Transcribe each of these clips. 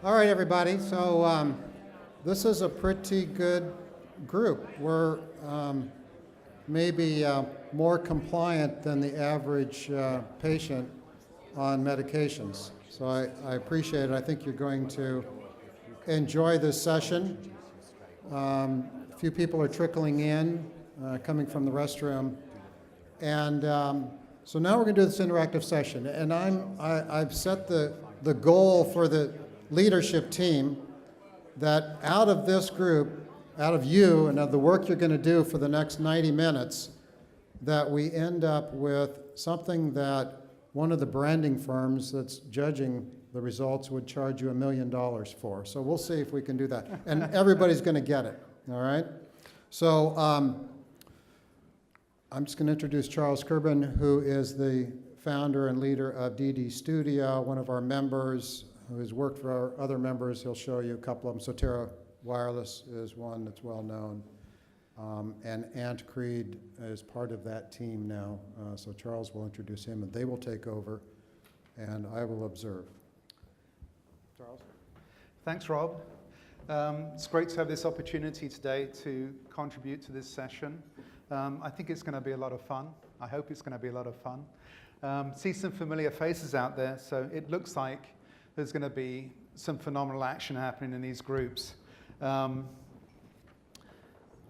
All right, everybody. So this is a pretty good group. We're maybe more compliant than the average patient on medications. So I appreciate it. I think you're going to enjoy this session. A few people are trickling in, coming from the restroom. And so now we're going to do this interactive session. And I've set the goal for the leadership team that out of this group, out of you and of the work you're going to do for the next 90 minutes, that we end up with something that one of the branding firms that's judging the results would charge you $1 million for. So we'll see if we can do that. And everybody's going to get it, all right? So I'm just going to introduce Charles Kerbin, who is the founder and leader of DD Studio, one of our members who has worked for our other members. He'll show you a couple of them. Sotera Wireless is one that's well known. And Ant Creed is part of that team now. So Charles will introduce him, and they will take over, and I will observe. Charles? Thanks, Rob. It's great to have this opportunity today to contribute to this session. I think it's going to be a lot of fun. I hope it's going to be a lot of fun. See some familiar faces out there, so it looks like there's going to be some phenomenal action happening in these groups.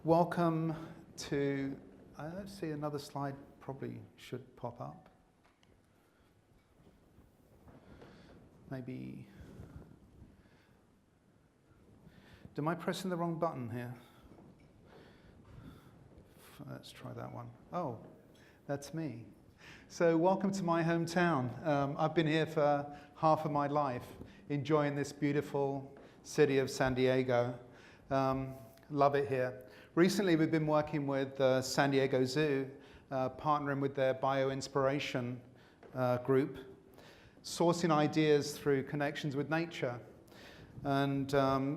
Welcome to, let's see, another slide probably should pop up. Maybe, am I pressing the wrong button here? Let's try that one. Oh, that's me. So welcome to my hometown. I've been here for half of my life, enjoying this beautiful city of San Diego. Love it here. Recently, we've been working with San Diego Zoo, partnering with their Bio-Inspiration group, sourcing ideas through connections with nature. And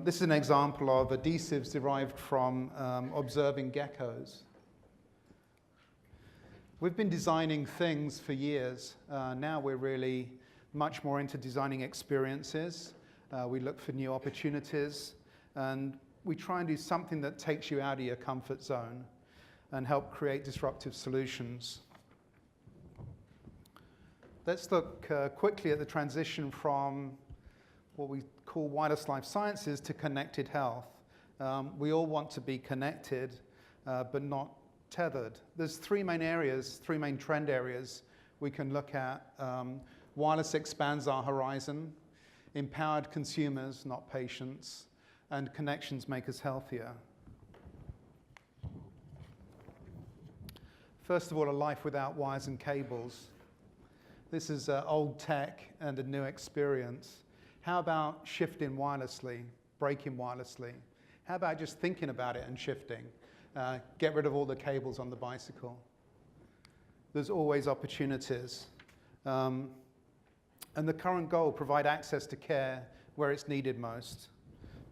this is an example of adhesives derived from observing geckos. We've been designing things for years. Now we're really much more into designing experiences. We look for new opportunities, and we try and do something that takes you out of your comfort zone and help create disruptive solutions. Let's look quickly at the transition from what we call wireless life sciences to connected health. We all want to be connected, but not tethered. There's three main trend areas we can look at. Wireless expands our horizon, empowered consumers, not patients, and connections make us healthier. First of all, a life without wires and cables. This is old tech and a new experience. How about shifting wirelessly, braking wirelessly? How about just thinking about it and shifting? Get rid of all the cables on the bicycle. There's always opportunities. And the current goal, provide access to care where it's needed most.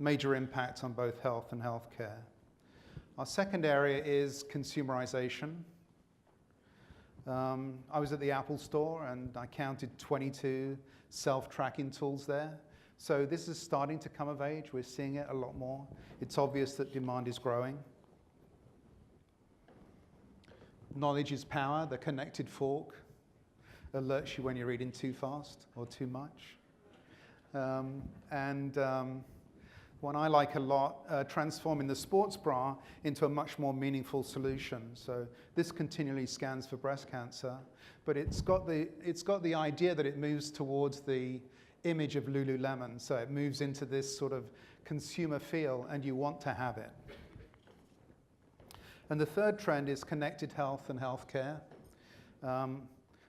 Major impact on both health and healthcare. Our second area is consumerization. I was at the Apple store and I counted 22 self-tracking tools there. So this is starting to come of age. We're seeing it a lot more. It's obvious that demand is growing. Knowledge is power. The connected fork alerts you when you're eating too fast or too much. One I like a lot, transforming the sports bra into a much more meaningful solution. So this continually scans for breast cancer, but it's got the idea that it moves towards the image of Lululemon. So it moves into this sort of consumer feel, and you want to have it. And the third trend is connected health and healthcare.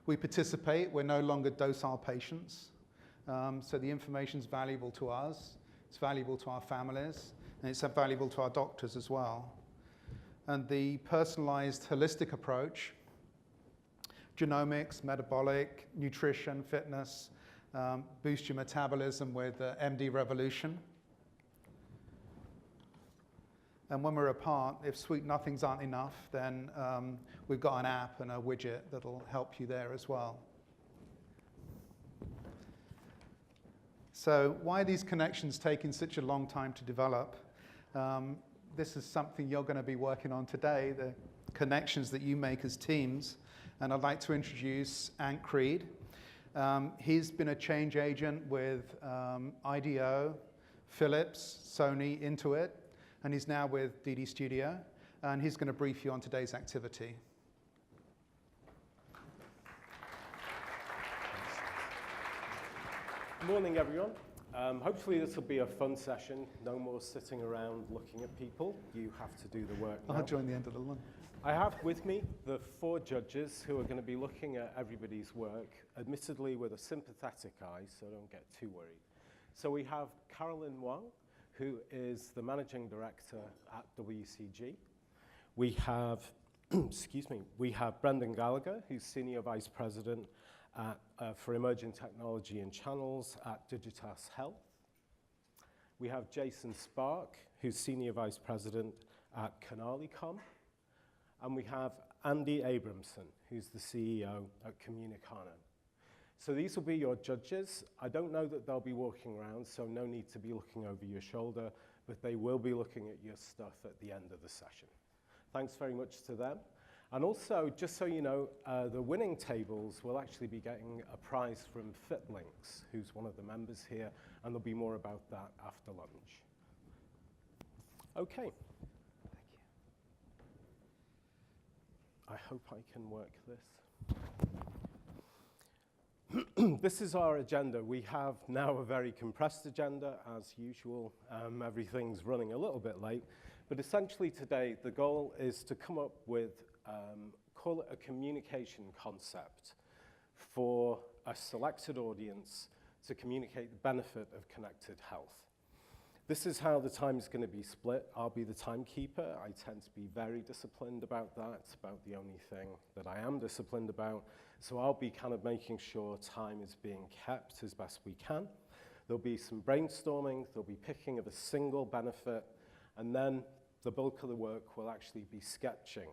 We participate. We're no longer docile patients. So the information is valuable to us. It's valuable to our families, and it's valuable to our doctors as well. And the personalized holistic approach, genomics, metabolic, nutrition, fitness, boost your metabolism with MD Revolution. And when we're apart, if sweet nothings aren't enough, then we've got an app and a widget that'll help you there as well. So why are these connections taking such a long time to develop? This is something you're going to be working on today, the connections that you make as teams. And I'd like to introduce Ant Creed. He's been a change agent with IDEO, Philips, Sony, Intuit, and he's now with DD Studio. And he's going to brief you on today's activity. Morning, everyone. Hopefully this will be a fun session. No more sitting around looking at people. You have to do the work now. I'll join the end of the line. I have with me the 4 judges who are going to be looking at everybody's work, admittedly with a sympathetic eye, so don't get too worried. So we have Carolyn Wang, who is the Managing Director at WCG. We have, we have Brendan Gallagher, who's Senior Vice President for Emerging Technology and Channels at Digitas Health. We have Jason Spark, who's Senior Vice President at Canalicom. And we have Andy Abramson, who's the CEO at Communicano. So these will be your judges. I don't know that they'll be walking around, so no need to be looking over your shoulder, but they will be looking at your stuff at the end of the session. Thanks very much to them. And also, just so you know, the winning tables will actually be getting a prize from FitLinks, who's one of the members here, and there'll be more about that after lunch. Okay. I hope I can work this. This is our agenda. We have now a very compressed agenda, as usual. Everything's running a little bit late. But essentially today, the goal is to come up with, call it a communication concept for a selected audience to communicate the benefit of connected health. This is how the time is going to be split. I'll be the timekeeper. I tend to be very disciplined about that. It's about the only thing that I am disciplined about. So I'll be kind of making sure time is being kept as best we can. There'll be some brainstorming. There'll be picking of a single benefit. And then the bulk of the work will actually be sketching.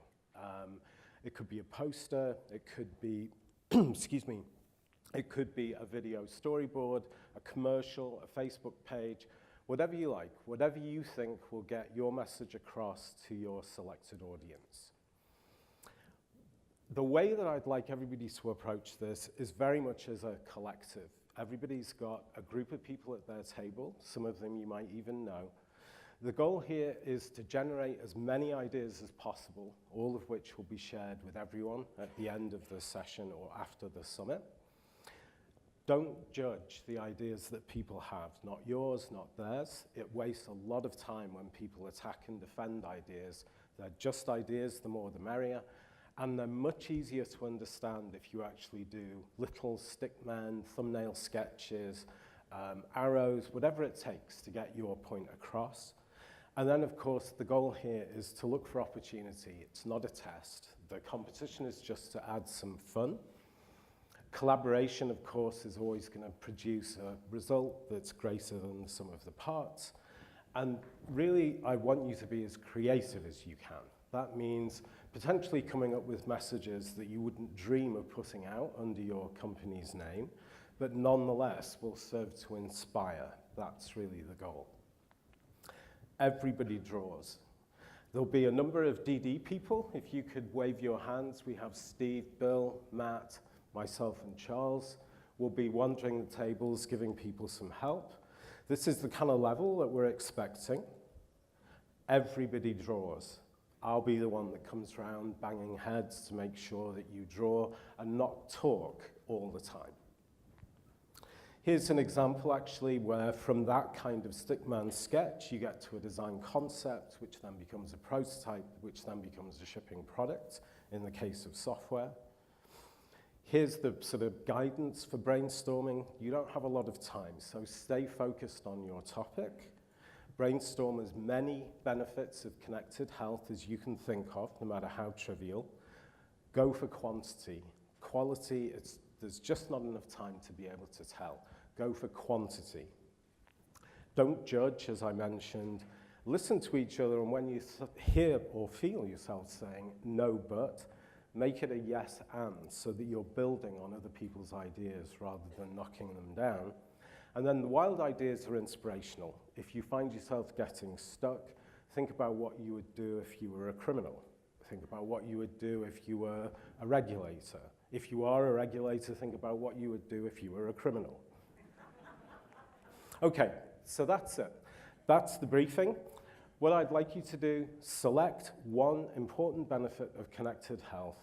It could be a poster. It could be, it could be a video storyboard, a commercial, a Facebook page, whatever you like, whatever you think will get your message across to your selected audience. The way that I'd like everybody to approach this is very much as a collective. Everybody's got a group of people at their table. Some of them you might even know. The goal here is to generate as many ideas as possible, all of which will be shared with everyone at the end of the session or after the summit. Don't judge the ideas that people have, not yours, not theirs. It wastes a lot of time when people attack and defend ideas. They're just ideas, the more the merrier. And they're much easier to understand if you actually do little stickman, thumbnail sketches, arrows, whatever it takes to get your point across. And then, of course, the goal here is to look for opportunity. It's not a test. The competition is just to add some fun. Collaboration, of course, is always going to produce a result that's greater than the sum of the parts. And really, I want you to be as creative as you can. That means potentially coming up with messages that you wouldn't dream of putting out under your company's name, but nonetheless will serve to inspire. That's really the goal. Everybody draws. There'll be a number of DD people. If you could wave your hands, we have Steve, Bill, Matt, myself, and Charles. We'll be wandering the tables, giving people some help. This is the kind of level that we're expecting. Everybody draws. I'll be the one that comes around banging heads to make sure that you draw and not talk all the time. Here's an example, actually, where from that kind of stickman sketch, you get to a design concept, which then becomes a prototype, which then becomes a shipping product, in the case of software. Here's the sort of guidance for brainstorming. You don't have a lot of time, so stay focused on your topic. Brainstorm as many benefits of connected health as you can think of, no matter how trivial. Go for quantity. Quality, there's just not enough time to be able to tell. Go for quantity. Don't judge, as I mentioned. Listen to each other, and when you hear or feel yourself saying no but, make it a yes and, so that you're building on other people's ideas rather than knocking them down. And then the wild ideas are inspirational. If you find yourself getting stuck, think about what you would do if you were a criminal. Think about what you would do if you were a regulator. If you are a regulator, think about what you would do if you were a criminal. Okay, so that's it. That's the briefing. What I'd like you to do, select one important benefit of connected health.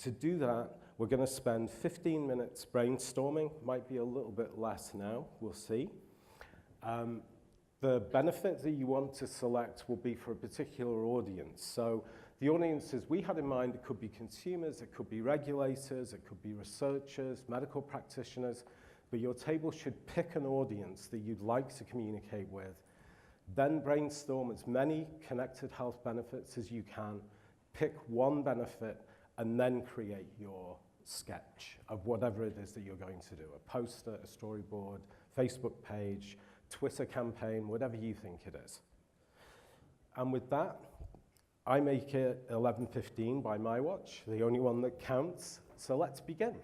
To do that, we're going to spend 15 minutes brainstorming. Might be a little bit less now, we'll see. The benefit that you want to select will be for a particular audience. So the audiences we had in mind, it could be consumers, it could be regulators, it could be researchers, medical practitioners, but your table should pick an audience that you'd like to communicate with. Then brainstorm as many connected health benefits as you can, pick one benefit, and then create your sketch of whatever it is that you're going to do, a poster, a storyboard, Facebook page, Twitter campaign, whatever you think it is. And with that, I make it 11:15 by my watch, the only one that counts, so let's begin.